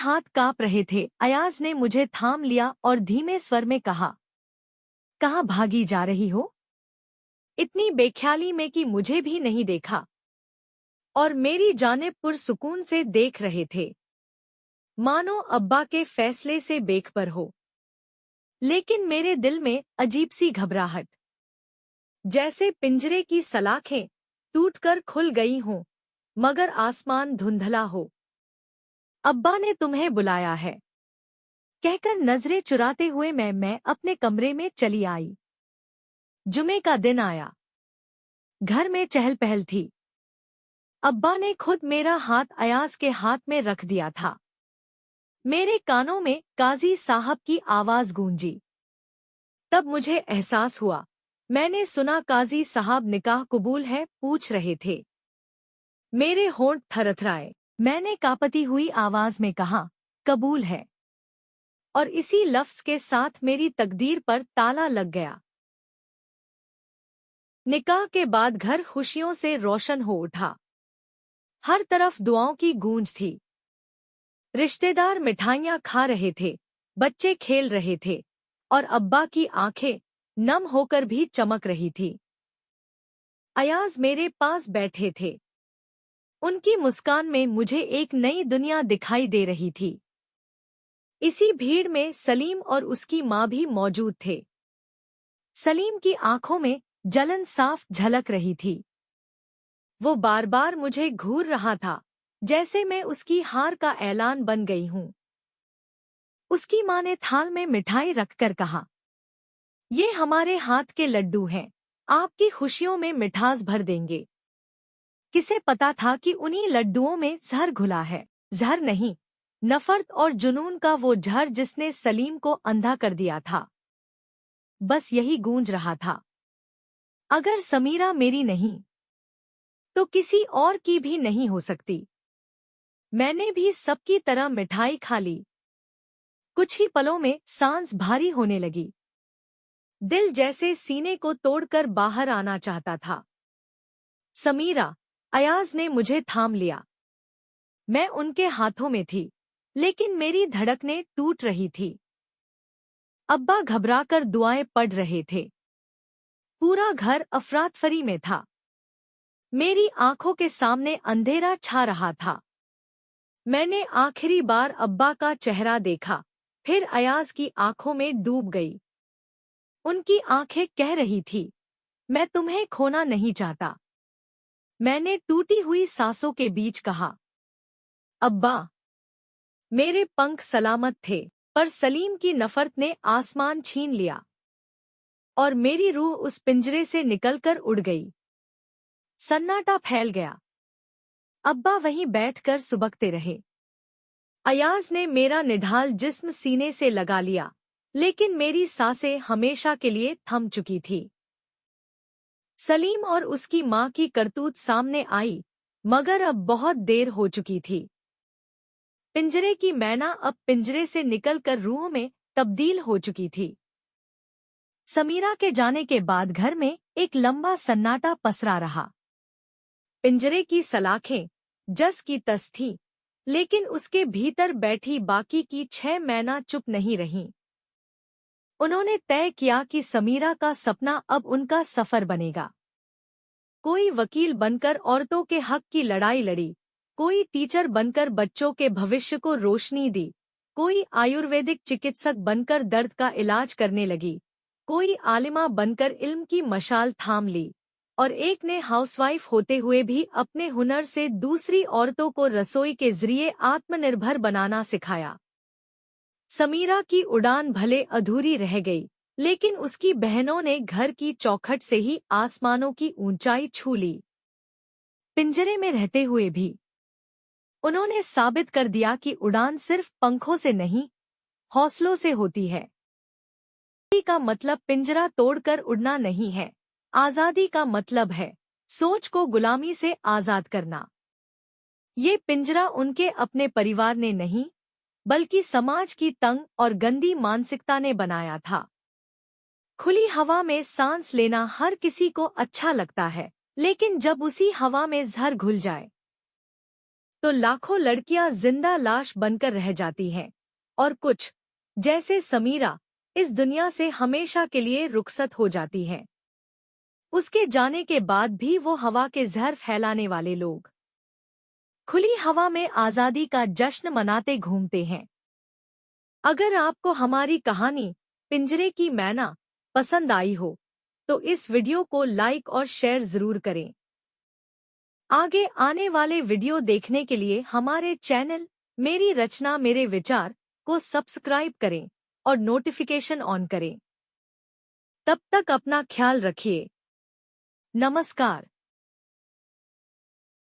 हाथ कांप रहे थे। अयाज ने मुझे थाम लिया और धीमे स्वर में कहा, कहाँ भागी जा रही हो? इतनी बेख्याली में कि मुझे भी नहीं देखा और मेरी जानिब पुरसुकून से देख रहे थे, मानो अब्बा के फैसले से बेखबर हो। लेकिन मेरे दिल में अजीब सी घबराहट, जैसे पिंजरे की सलाखें टूटकर खुल गई हों, मगर आसमान धुंधला हो। अब्बा ने तुम्हें बुलाया है, कहकर नजरें चुराते हुए मैं अपने कमरे में चली आई। जुमे का दिन आया। घर में चहल पहल थी। अब्बा ने खुद मेरा हाथ अयाज के हाथ में रख दिया था। मेरे कानों में काजी साहब की आवाज गूंजी। तब मुझे एहसास हुआ। मैंने सुना काजी साहब निकाह कबूल है पूछ रहे थे। मेरे होंठ थरथराए। मैंने कांपती हुई आवाज में कहा, कबूल है। और इसी लफ्ज के साथ मेरी तकदीर पर ताला लग गया। निकाह के बाद घर खुशियों से रोशन हो उठा। हर तरफ दुआओं की गूंज थी। रिश्तेदार मिठाइयाँ खा रहे थे, बच्चे खेल रहे थे और अब्बा की आंखें नम होकर भी चमक रही थी। अयाज मेरे पास बैठे थे। उनकी मुस्कान में मुझे एक नई दुनिया दिखाई दे रही थी। इसी भीड़ में सलीम और उसकी माँ भी मौजूद थे। सलीम की आंखों में जलन साफ झलक रही थी। वो बार बार मुझे घूर रहा था, जैसे मैं उसकी हार का ऐलान बन गई हूँ। उसकी माँ ने थाल में मिठाई रखकर कहा, ये हमारे हाथ के लड्डू हैं, आपकी खुशियों में मिठास भर देंगे। किसे पता था कि उन्हीं लड्डुओं में जहर घुला है। जहर नहीं, नफरत और जुनून का वो जहर जिसने सलीम को अंधा कर दिया था। बस यही गूंज रहा था। अगर समीरा मेरी नहीं, तो किसी और की भी नहीं हो सकती। मैंने भी सबकी तरह मिठाई खा ली। कुछ ही पलों में सांस भारी होने लगी। दिल जैसे सीने को तोड़कर बाहर आना चाहता था। समीरा, अयाज ने मुझे थाम लिया। मैं उनके हाथों में थी, लेकिन मेरी धड़कनें टूट रही थी। अब्बा घबराकर दुआएं पढ़ रहे थे। पूरा घर अफरातफरी में था। मेरी आंखों के सामने अंधेरा छा रहा था। मैंने आखिरी बार अब्बा का चेहरा देखा, फिर अयाज की आंखों में डूब गई। उनकी आंखें कह रही थी, मैं तुम्हें खोना नहीं चाहता। मैंने टूटी हुई सांसों के बीच कहा, अब्बा। मेरे पंख सलामत थे, पर सलीम की नफरत ने आसमान छीन लिया और मेरी रूह उस पिंजरे से निकलकर उड़ गई। सन्नाटा फैल गया। अब्बा वहीं बैठकर सुबकते रहे। अयाज ने मेरा निढाल जिस्म सीने से लगा लिया, लेकिन मेरी सांसें हमेशा के लिए थम चुकी थी। सलीम और उसकी माँ की करतूत सामने आई, मगर अब बहुत देर हो चुकी थी। पिंजरे की मैना अब पिंजरे से निकलकर रूह में तब्दील हो चुकी थी। समीरा के जाने के बाद घर में एक लंबा सन्नाटा पसरा रहा। पिंजरे की सलाखें जस की तस थीं, लेकिन उसके भीतर बैठी बाकी की 6 मैना चुप नहीं रहीं। उन्होंने तय किया कि समीरा का सपना अब उनका सफर बनेगा। कोई वकील बनकर औरतों के हक की लड़ाई लड़ी, कोई टीचर बनकर बच्चों के भविष्य को रोशनी दी, कोई आयुर्वेदिक चिकित्सक बनकर दर्द का इलाज करने लगी, कोई आलिमा बनकर इल्म की मशाल थाम ली, और एक ने हाउसवाइफ होते हुए भी अपने हुनर से दूसरी औरतों को रसोई के जरिए आत्मनिर्भर बनाना सिखाया। समीरा की उड़ान भले अधूरी रह गई, लेकिन उसकी बहनों ने घर की चौखट से ही आसमानों की ऊंचाई छू ली। पिंजरे में रहते हुए भी उन्होंने साबित कर दिया कि उड़ान सिर्फ पंखों से नहीं, हौसलों से होती है। आज़ादी का मतलब पिंजरा तोड़कर उड़ना नहीं है। आज़ादी का मतलब है सोच को गुलामी से आज़ाद करना। ये पिंजरा उनके अपने परिवार ने नहीं, बल्कि समाज की तंग और गंदी मानसिकता ने बनाया था। खुली हवा में सांस लेना हर किसी को अच्छा लगता है, लेकिन जब उसी हवा में जहर घुल जाए तो लाखों लड़कियां जिंदा लाश बनकर रह जाती हैं और कुछ, जैसे समीरा, इस दुनिया से हमेशा के लिए रुखसत हो जाती हैं। उसके जाने के बाद भी वो हवा के जहर फैलाने वाले लोग खुली हवा में आजादी का जश्न मनाते घूमते हैं। अगर आपको हमारी कहानी पिंजरे की मैना पसंद आई हो तो इस वीडियो को लाइक और शेयर जरूर करें। आगे आने वाले वीडियो देखने के लिए हमारे चैनल मेरी रचना मेरे विचार को सब्सक्राइब करें और नोटिफिकेशन ऑन करें। तब तक अपना ख्याल रखिए। नमस्कार।